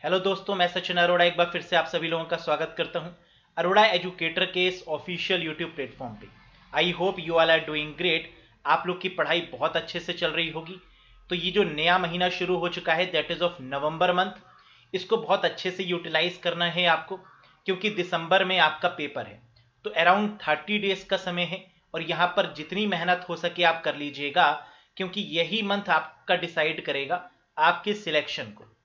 Hello दोस्तों, मैं सचिन अरोड़ा एक बार फिर से आप सभी लोगों का स्वागत करता हूं अरोड़ा एजुकेटर के इस ऑफिशियल यूट्यूब प्लेटफॉर्म पे। I hope you all are doing great. आप लोग की पढ़ाई बहुत अच्छे से चल रही होगी। तो ये जो नया महीना शुरू हो चुका है, that is of November month, इसको बहुत अच्छे से यूटिलाइज करना है आपको, क्योंकि दिसंबर में आपका पेपर है। तो अराउंड 30 डेज का समय है और यहाँ पर जितनी मेहनत हो सके आप कर लीजिएगा, क्योंकि यही मंथ आपका डिसाइड करेगा आपके सिलेक्शन को।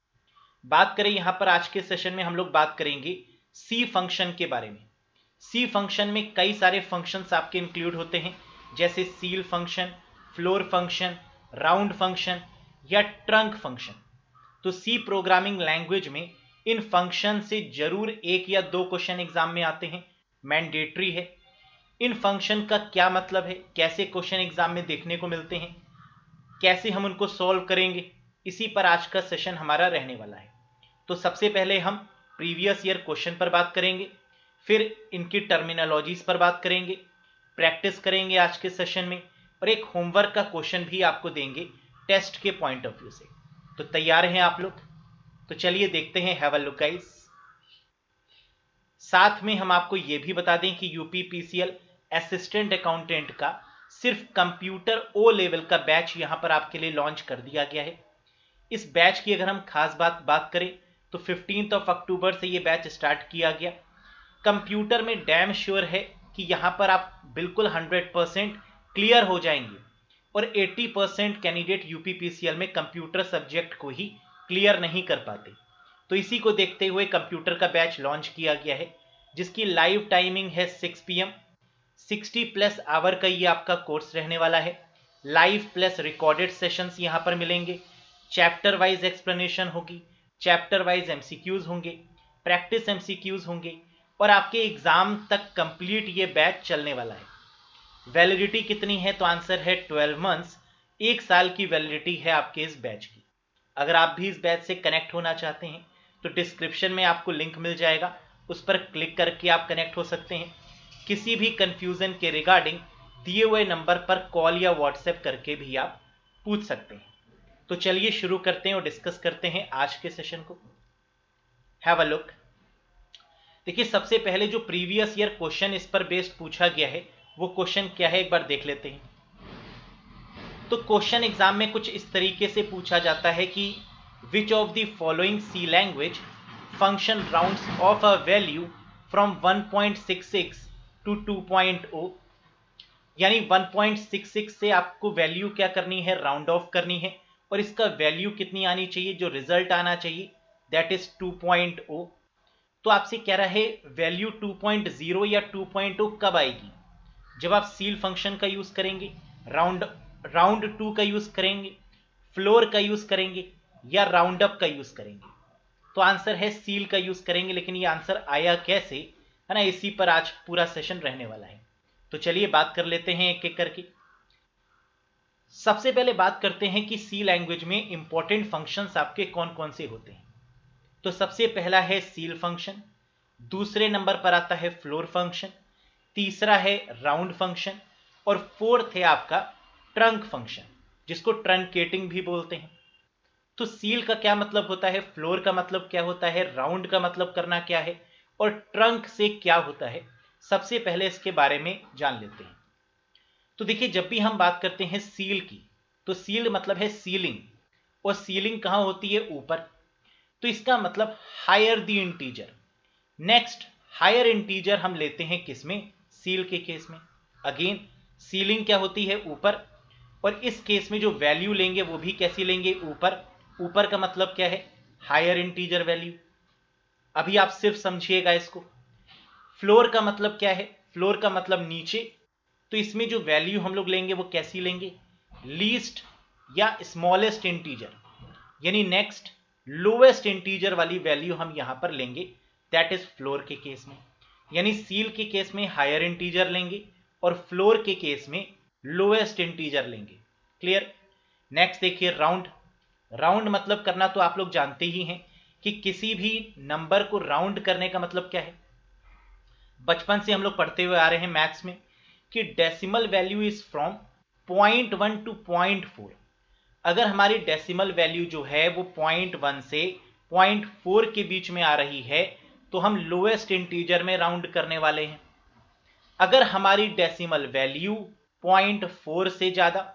बात करें यहाँ पर आज के सेशन में हम लोग बात करेंगे सी फंक्शन के बारे में। सी फंक्शन में कई सारे फंक्शंस आपके इंक्लूड होते हैं, जैसे seal function, floor function, round function या ट्रंक फंक्शन। तो सी प्रोग्रामिंग लैंग्वेज में इन फंक्शन से जरूर एक या दो क्वेश्चन एग्जाम में आते हैं, मैंडेटरी है। इन फंक्शन का क्या मतलब है, कैसे क्वेश्चन एग्जाम में देखने को मिलते हैं, कैसे हम उनको सॉल्व करेंगे, इसी पर आज का सेशन हमारा रहने वाला है। तो सबसे पहले हम प्रीवियस ईयर क्वेश्चन पर बात करेंगे, फिर इनकी टर्मिनोलॉजीज पर बात करेंगे, प्रैक्टिस करेंगे आज के सेशन में, और एक होमवर्क का क्वेश्चन भी आपको देंगे टेस्ट के पॉइंट ऑफ व्यू से। तो तैयार हैं आप लोग? तो चलिए देखते हैं, हैव अ लुक गाइस। साथ में हम आपको यह भी बता दें कि यूपीपीसीएल असिस्टेंट अकाउंटेंट का सिर्फ कंप्यूटर ओ लेवल का बैच यहां पर आपके लिए लॉन्च कर दिया गया है। इस बैच की अगर हम खास बात करें तो 15 अक्टूबर से ये बैच स्टार्ट किया गया। कंप्यूटर में डैम श्योर है कि यहाँ पर आप बिल्कुल 100% क्लियर हो जाएंगे, और 80% कैंडिडेट यूपीपीसीएल में कंप्यूटर सब्जेक्ट को ही क्लियर नहीं कर पाते। तो इसी को देखते हुए कंप्यूटर का बैच लॉन्च किया गया है, जिसकी लाइव टाइमिंग है 6 PM। 60+ आवर का ये आपका कोर्स रहने वाला है। लाइव प्लस रिकॉर्डेड सेशंस यहाँ पर मिलेंगे, चैप्टर वाइज एक्सप्लेनेशन होगी, चैप्टर वाइज एमसीक्यूज होंगे, प्रैक्टिस एमसीक्यूज होंगे, और आपके एग्जाम तक कंप्लीट ये बैच चलने वाला है। वैलिडिटी कितनी है? तो आंसर है 12 मंथ्स। 1 साल की वैलिडिटी है आपके इस बैच की। अगर आप भी इस बैच से कनेक्ट होना चाहते हैं तो डिस्क्रिप्शन में आपको लिंक मिल जाएगा, उस पर क्लिक करके आप कनेक्ट हो सकते हैं। किसी भी कंफ्यूजन के रिगार्डिंग दिए हुए नंबर पर कॉल या व्हाट्सएप करके भी आप पूछ सकते हैं। तो चलिए शुरू करते हैं और डिस्कस करते हैं आज के सेशन को। Have a look. देखिए, सबसे पहले जो प्रीवियस ईयर क्वेश्चन इस पर बेस्ड पूछा गया है वो क्वेश्चन क्या है, एक बार देख लेते हैं। तो क्वेश्चन एग्जाम में कुछ इस तरीके से पूछा जाता है कि which of the following C language function rounds off a value from 1.66 to 2.0। यानी 1.66 से आपको वैल्यू क्या करनी है, राउंड ऑफ करनी है, और इसका वैल्यू कितनी आनी चाहिए, जो रिजल्ट आना चाहिए, दैट इज 2.0। तो आपसे कह रहा है वैल्यू 2.0 या 2.0 कब आएगी? जब आप सील फंक्शन का यूज करेंगे, राउंड 2 का यूज करेंगे, फ्लोर का यूज करेंगे, या राउंड अप का यूज करेंगे। तो आंसर है सील का यूज करेंगे, लेकिन ये आंसर आया कैसे, है ना, इसी पर आज पूरा सेशन रहने वाला है। तो चलिए बात कर लेते हैं एक एक करके। सबसे पहले बात करते हैं कि सी लैंग्वेज में इंपॉर्टेंट फंक्शंस आपके कौन कौन से होते हैं। तो सबसे पहला है सील फंक्शन, दूसरे नंबर पर आता है फ्लोर फंक्शन, तीसरा है राउंड फंक्शन, और फोर्थ है आपका ट्रंक फंक्शन, जिसको ट्रंकेटिंग भी बोलते हैं। तो सील का क्या मतलब होता है, फ्लोर का मतलब क्या होता है, राउंड का मतलब करना क्या है, और ट्रंक से क्या होता है, सबसे पहले इसके बारे में जान लेते हैं। तो देखिए, जब भी हम बात करते हैं सील की, तो सील मतलब है सीलिंग, और सीलिंग कहां होती है, ऊपर। तो इसका मतलब higher the integer. Next, higher integer हम लेते हैं किसमें, सील के केस में। अगेन सीलिंग क्या होती है, ऊपर, और इस केस में जो वैल्यू लेंगे वो भी कैसी लेंगे, ऊपर। ऊपर का मतलब क्या है, हायर इंटीजर वैल्यू। अभी आप सिर्फ समझिएगा इसको। फ्लोर का मतलब क्या है, फ्लोर का मतलब नीचे। तो इसमें जो वैल्यू हम लोग लेंगे वो कैसी लेंगे, लीस्ट या स्मॉलेस्ट इंटीजर, यानी नेक्स्ट लोएस्ट इंटीजर वाली वैल्यू हम यहां पर लेंगे, दैट इज फ्लोर के केस में। यानी सील के केस में हायर इंटीजर लेंगे और फ्लोर के केस में लोएस्ट इंटीजर लेंगे। क्लियर? नेक्स्ट देखिए राउंड। राउंड मतलब करना तो आप लोग जानते ही हैं कि किसी भी नंबर को राउंड करने का मतलब क्या है। बचपन से हम लोग पढ़ते हुए आ रहे हैं मैथ्स में कि decimal value is from 0.1 to 0.4। अगर हमारी डेसिमल वैल्यू जो है वो 0.1 से 0.4 के बीच में आ रही है तो हम लोएस्ट इंटीजर में राउंड करने वाले हैं। अगर हमारी डेसिमल वैल्यू 0.4 से ज्यादा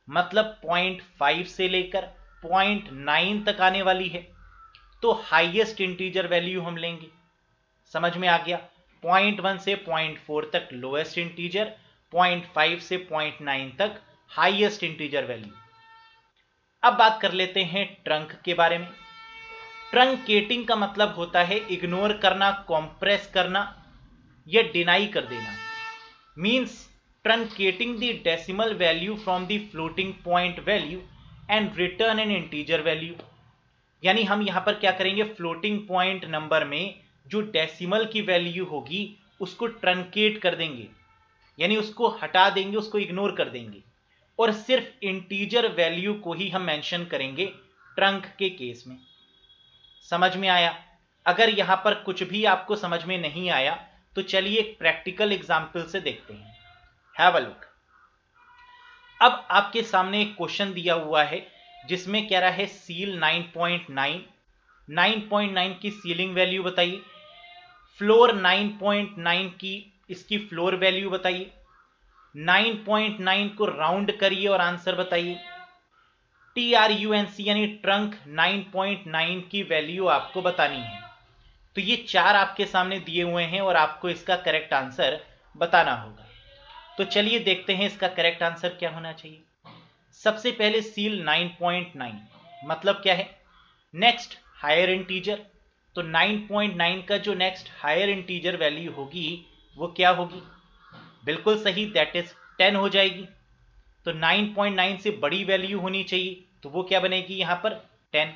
मतलब 0.5 से लेकर 0.9 तक आने वाली है तो हाईएस्ट इंटीजर वैल्यू हम लेंगे। समझ में आ गया? 0.1 से 0.4 तक लोएस्ट इंटीजर, 0.5 से 0.9 तक हाईएस्ट इंटीजर वैल्यू। अब बात कर लेते हैं ट्रंक के बारे में। ट्रंकेटिंग का मतलब होता है इग्नोर करना, कॉम्प्रेस करना या डिनाई कर देना। Means truncating the decimal value from the floating point value and return an integer value. यानी हम यहां पर क्या करेंगे, फ्लोटिंग पॉइंट नंबर में जो डेसिमल की वैल्यू होगी उसको ट्रंकेट कर देंगे, यानी उसको हटा देंगे, उसको इग्नोर कर देंगे और सिर्फ इंटीजर वैल्यू को ही हम मेंशन करेंगे ट्रंक के केस में। समझ में आया? अगर यहां पर कुछ भी आपको समझ में नहीं आया तो चलिए एक प्रैक्टिकल एग्जांपल से देखते हैं। Have a look. अब आपके सामने एक क्वेश्चन दिया हुआ है जिसमें कह रहा है सील 9.9 की सीलिंग वैल्यू बताइए, फ्लोर 9.9 की इसकी फ्लोर वैल्यू बताइए, 9.9 को राउंड करिए और आंसर बताइए। TRUNC यानी ट्रंक 9.9 की वैल्यू आपको बतानी है। तो ये चार आपके सामने दिए हुए हैं और आपको इसका करेक्ट आंसर बताना होगा। तो चलिए देखते हैं इसका करेक्ट आंसर क्या होना चाहिए। सबसे पहले सील 9.9 मतलब क्या है, नेक्स्ट हायर इंटीजर। तो 9.9 का जो नेक्स्ट हायर इंटीजर वैल्यू होगी वो क्या होगी, बिल्कुल सही, दैट इज 10 हो जाएगी। तो 9.9 से बड़ी वैल्यू होनी चाहिए तो वो क्या बनेगी यहां पर 10।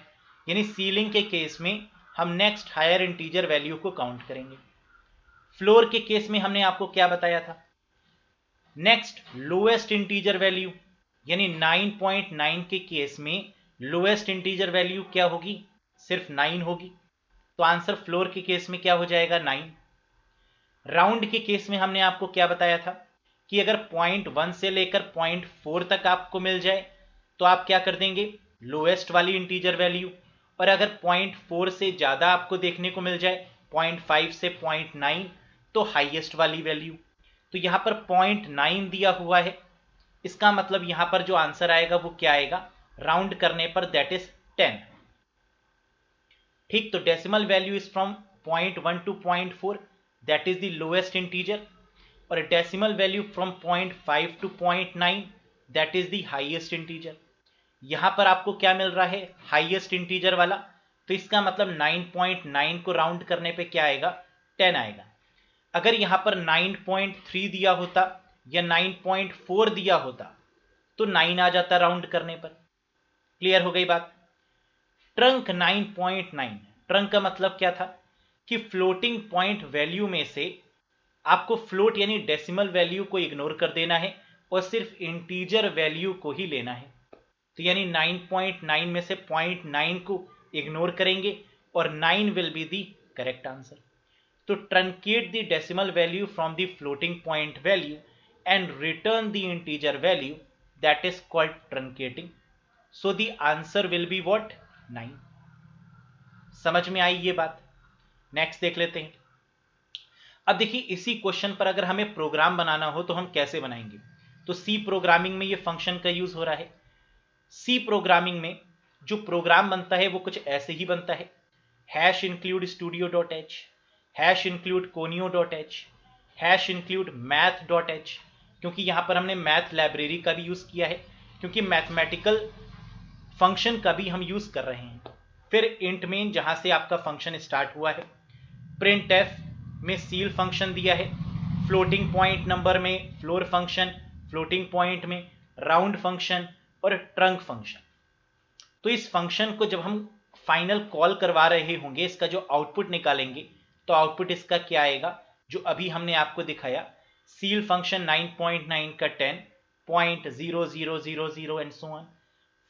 यानी सीलिंग के केस में हम नेक्स्ट हायर इंटीजर वैल्यू को काउंट करेंगे। फ्लोर के केस में हमने आपको क्या बताया था, नेक्स्ट लोएस्ट इंटीजर वैल्यू, यानी 9.9 के केस में लोएस्ट इंटीजर वैल्यू क्या होगी, सिर्फ 9 होगी। तो आंसर फ्लोर के केस में क्या हो जाएगा 9। राउंड के केस में हमने आपको क्या बताया था कि अगर 0.1 से लेकर 0.4 तक आपको मिल जाए तो आप क्या कर देंगे, लोएस्ट वाली इंटीजर वैल्यू। और अगर 0.4 से ज्यादा आपको देखने को मिल जाए, 0.5 से 0.9, तो हाईएस्ट वाली वैल्यू। तो यहां पर 0.9 दिया हुआ है, इसका मतलब यहां पर जो आंसर आएगा वो क्या आएगा, राउंड करने पर दैट इज 10। ठीक, तो decimal value is from 0.1 to 0.4, that is the lowest integer, और decimal value from 0.5 to 0.9, that is the highest integer. यहां पर आपको क्या मिल रहा है, हाईएस्ट इंटीजर वाला, तो इसका मतलब 9.9 को राउंड करने पे क्या आएगा, 10 आएगा। अगर यहां पर 9.3 दिया होता या 9.4 दिया होता तो 9 आ जाता राउंड करने पर। क्लियर हो गई बात? ट्रंक 9.9, ट्रंक का मतलब क्या था कि फ्लोटिंग पॉइंट वैल्यू में से आपको फ्लोट यानी डेसिमल वैल्यू को इग्नोर कर देना है और सिर्फ इंटीजर वैल्यू को ही लेना है। तो यानी 9.9 में से 0.9 को इग्नोर करेंगे और 9 will be the correct answer. तो truncate the decimal value from the floating point value and return the integer value, that is called truncating. So the answer will be what, 9। समझ में आई ये बात? नेक्स्ट देख लेते हैं। अब देखिए इसी क्वेश्चन पर अगर हमें प्रोग्राम बनाना हो तो हम कैसे बनाएंगे। तो सी प्रोग्रामिंग में ये फंक्शन का यूज हो रहा है। सी प्रोग्रामिंग में जो प्रोग्राम बनता है वो कुछ ऐसे ही बनता है, hash include studio.h, hash include conio.h, hash include math.h, क्योंकि यहां पर हमने मैथ लाइब्रेरी का भी यूज किया है, क्योंकि मैथमेटिकल फंक्शन का भी हम यूज कर रहे हैं। फिर इंट मेन जहां से आपका फंक्शन स्टार्ट हुआ है, प्रिंट एफ में सील फंक्शन दिया है, फ्लोटिंग पॉइंट नंबर में फ्लोर फंक्शन, फ्लोटिंग पॉइंट में राउंड फंक्शन और ट्रंक फंक्शन। तो इस फंक्शन को जब हम फाइनल कॉल करवा रहे होंगे, इसका जो आउटपुट निकालेंगे तो आउटपुट इसका क्या आएगा, जो अभी हमने आपको दिखाया, सील फंक्शन 9.9 का 10, 0.0000 and so on,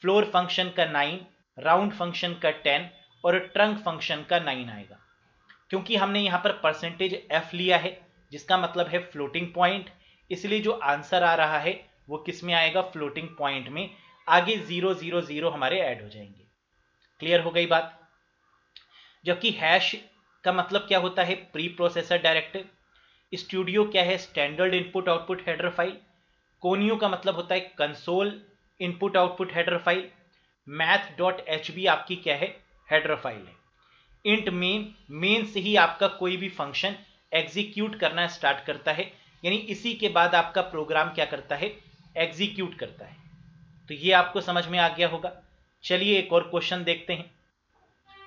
floor function का 9, राउंड फंक्शन का 10 और ट्रंक फंक्शन का 9 आएगा। क्योंकि हमने यहां पर परसेंटेज एफ लिया है जिसका मतलब है फ्लोटिंग पॉइंट, इसलिए जो आंसर आ रहा है वो किस में आएगा, फ्लोटिंग पॉइंट में। आगे 000 हमारे ऐड हो जाएंगे। क्लियर हो गई बात? जबकि हैश का मतलब क्या होता है, प्री प्रोसेसर डायरेक्टिव। स्टूडियो क्या है, standard input output header file. Conio का मतलब होता है console input output header file. math.hb आपकी क्या है, हेडर फाइल है। इंट मेन से ही आपका कोई भी फंक्शन एग्जीक्यूट करना स्टार्ट करता है, यानी इसी के बाद आपका प्रोग्राम क्या करता है, एग्जीक्यूट करता है। तो ये आपको समझ में आ गया होगा। चलिए एक और क्वेश्चन देखते हैं।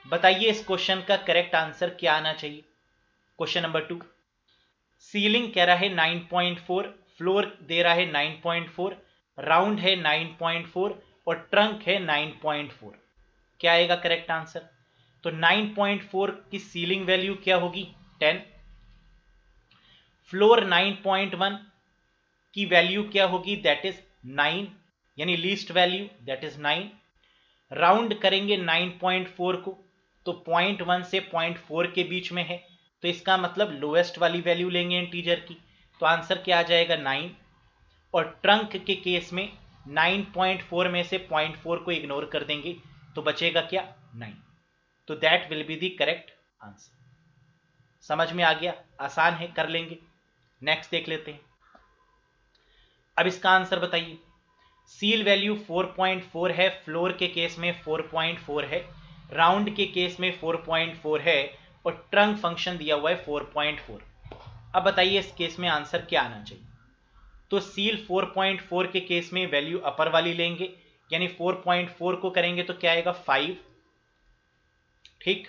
बताइए इस क्वेश्चन का करेक्ट आंसर क्या आना चाहिए। क्वेश्चन नंबर 2, सीलिंग कह रहा है 9.4, फ्लोर दे रहा है 9.4, राउंड है 9.4 और ट्रंक है 9.4। क्या आएगा करेक्ट आंसर। तो 9.4 की सीलिंग वैल्यू क्या होगी, 10। फ्लोर 9.1 की वैल्यू क्या होगी, दैट इज 9, यानी least value that is 9। Round करेंगे 9.4 को, तो 0.1 से 0.4 के बीच में है, तो इसका मतलब लोएस्ट वाली वैल्यू लेंगे इंटीजर की, तो आंसर क्या आ जाएगा 9। और ट्रंक के केस में 9.4 में से 0.4 को इग्नोर कर देंगे, तो बचेगा क्या, 9। तो that will be the correct answer. समझ में आ गया, आसान है, कर लेंगे। नेक्स्ट देख लेते हैं। अब इसका आंसर बताइए। सील वैल्यू 4.4 है, फ्लोर के केस में 4.4 है, राउंड के केस में 4.4 है और ट्रंक फंक्शन दिया हुआ है 4.4। अब बताइए इस केस में आंसर क्या आना चाहिए। तो सील 4.4 के केस में वैल्यू अपर वाली लेंगे, यानी 4.4 को करेंगे तो क्या आएगा 5, ठीक।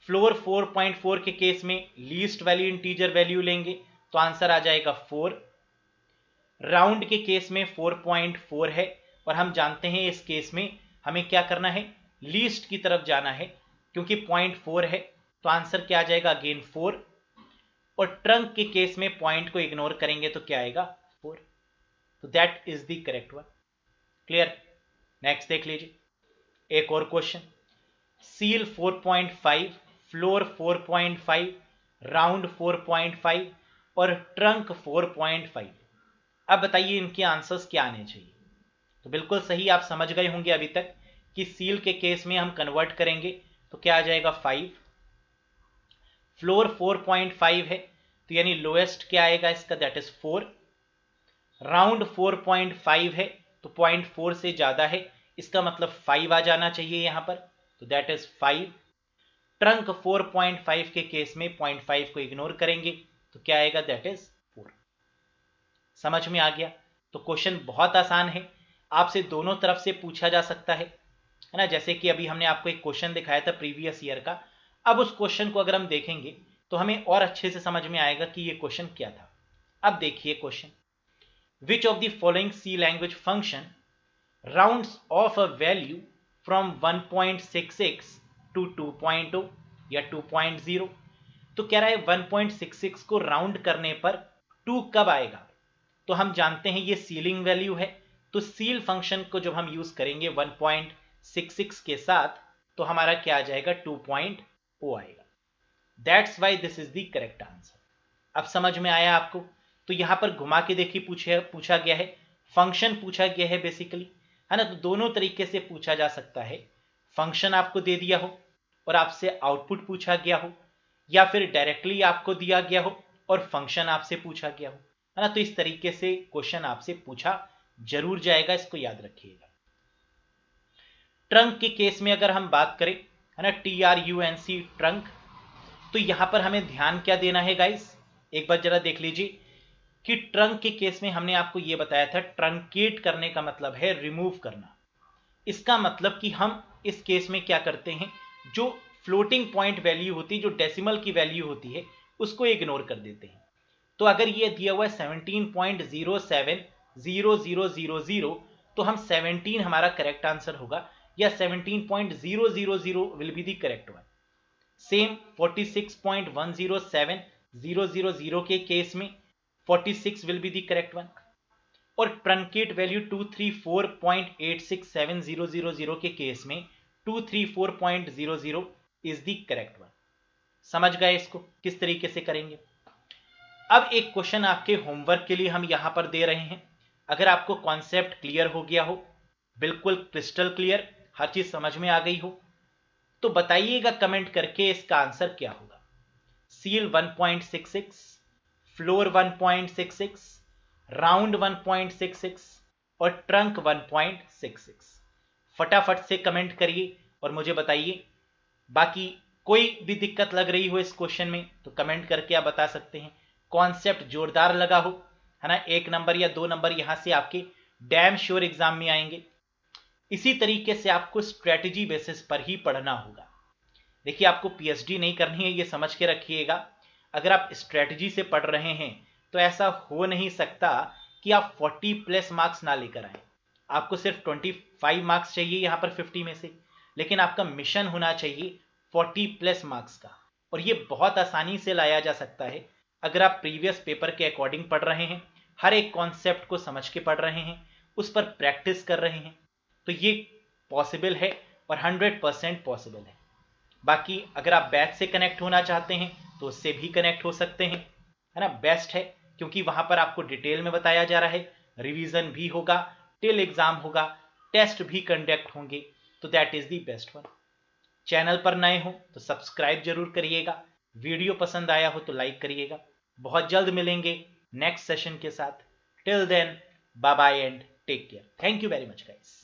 फ्लोर 4.4 के केस में लीस्ट वाली इंटीजर वैल्यू लेंगे तो आंसर आ जाएगा 4। राउंड के केस में 4.4 है और हम जानते हैं इस केस में हमें क्या करना है, लीस्ट की तरफ जाना है, क्योंकि 0.4 है, तो आंसर क्या आ जाएगा अगेन 4। और ट्रंक के केस में पॉइंट को इग्नोर करेंगे तो क्या आएगा 4। तो that is the correct one. Clear. Next देख लीजिए एक और क्वेश्चन। सील 4.5, फ्लोर 4.5, राउंड 4.5 और ट्रंक 4.5। अब बताइए इनके आंसर्स क्या आने चाहिए। तो बिल्कुल सही, आप समझ गए होंगे अभी तक कि सील के केस में हम कन्वर्ट करेंगे तो क्या आ जाएगा 5। फ्लोर 4.5 है तो यानी लोएस्ट क्या आएगा इसका, दैट इज 4। राउंड 4.5 है तो 0.4 से ज्यादा है, इसका मतलब 5 आ जाना चाहिए यहां पर, तो दैट इज 5। ट्रंक 4.5 के केस में 0.5 को इग्नोर करेंगे तो क्या आएगा, दैट इज 4। समझ में आ गया। तो क्वेश्चन बहुत आसान है, आपसे दोनों तरफ से पूछा जा सकता है ना। जैसे कि अभी हमने आपको एक क्वेश्चन दिखाया था प्रीवियस ईयर का, अब उस क्वेश्चन को अगर हम देखेंगे तो हमें और अच्छे से समझ में आएगा कि ये क्वेश्चन क्या था। अब देखिए question, which of the following C language function rounds off a value from 1.66 to 2.0 या 2.0। तो कह रहा है 1.66 को राउंड करने पर 2 कब आएगा। तो हम जानते हैं ये सीलिंग वैल्यू है, तो सील फंक्शन को जब हम यूज करेंगे 1.66 के साथ तो हमारा क्या आ जाएगा, 2.0 आएगा। That's why this is the correct answer. अब समझ में आया आपको। तो यहां पर घुमा के देखिए पूछा गया है, फंक्शन पूछा गया है बेसिकली, है ना। तो दोनों तरीके से पूछा जा सकता है, फंक्शन आपको दे दिया हो और आपसे आउटपुट पूछा गया हो, या फिर डायरेक्टली आपको दिया गया हो और फंक्शन आपसे पूछा गया हो, है ना। तो इस तरीके से क्वेश्चन आपसे पूछा जरूर जाएगा, इसको याद रखिएगा। ट्रंक के केस में अगर हम बात करें, है ना, TRUNC ट्रंक, तो यहां पर हमें ध्यान क्या देना है गाइस, एक बार जरा देख लीजिए कि ट्रंक के केस में हमने आपको यह बताया था, ट्रंकेट करने का मतलब है रिमूव करना। इसका मतलब कि हम इस केस में क्या करते हैं, जो फ्लोटिंग पॉइंट वैल्यू होती है, जो डेसिमल की वैल्यू होती है, उसको इग्नोर कर देते हैं। तो अगर ये दिया हुआ है 17.070000, तो हम 17 हमारा करेक्ट आंसर होगा, या 17.000 will be the correct one. Same 46.107000 के केस में 46 will be the correct one, और ट्रंकेट वैल्यू 234.867000 के केस में 234.00 इज द करेक्ट वन। समझ गए इसको किस तरीके से करेंगे। अब एक क्वेश्चन आपके होमवर्क के लिए हम यहां पर दे रहे हैं। अगर आपको कॉन्सेप्ट क्लियर हो गया हो, बिल्कुल क्रिस्टल क्लियर, हर चीज समझ में आ गई हो, तो बताइएगा कमेंट करके इसका आंसर क्या होगा। सील 1.66, फ्लोर 1.66, राउंड 1.66 और ट्रंक 1.66। फटाफट से कमेंट करिए और मुझे बताइए। बाकी कोई भी दिक्कत लग रही हो इस क्वेश्चन में तो कमेंट करके आप बता सकते हैं। कॉन्सेप्ट जोरदार लगा हो, है ना, 1 नंबर या 2 नंबर यहां से आपके डैम श्योर एग्जाम में आएंगे। इसी तरीके से आपको स्ट्रेटजी बेसिस पर ही पढ़ना होगा। देखिए, आपको पीएचडी नहीं करनी है, ये समझ के रखिएगा। अगर आप स्ट्रेटजी से पढ़ रहे हैं तो ऐसा हो नहीं सकता कि आप 40 प्लस मार्क्स ना लेकर आए। आपको सिर्फ 25 मार्क्स चाहिए यहां पर 50 में से, लेकिन आपका मिशन होना चाहिए 40 प्लस मार्क्स का। और ये बहुत आसानी से लाया जा सकता है अगर आप प्रीवियस पेपर के अकॉर्डिंग पढ़ रहे हैं, हर एक कॉन्सेप्ट को समझ के पढ़ रहे हैं, उस पर प्रैक्टिस कर रहे हैं, तो ये पॉसिबल है और 100% पॉसिबल है। बाकी अगर आप बैच से कनेक्ट होना चाहते हैं तो उससे भी कनेक्ट हो सकते हैं, है ना। बेस्ट है क्योंकि वहां पर आपको डिटेल में बताया जा रहा है, रिवीजन भी होगा, टिल एग्जाम होगा, टेस्ट भी कंडक्ट होंगे, तो that is the best one. Channel पर नए हो तो सब्सक्राइब जरूर करिएगा, वीडियो पसंद आया हो तो लाइक करिएगा। बहुत जल्द मिलेंगे नेक्स्ट सेशन के साथ। Till then, bye bye and take care. Thank you very much guys.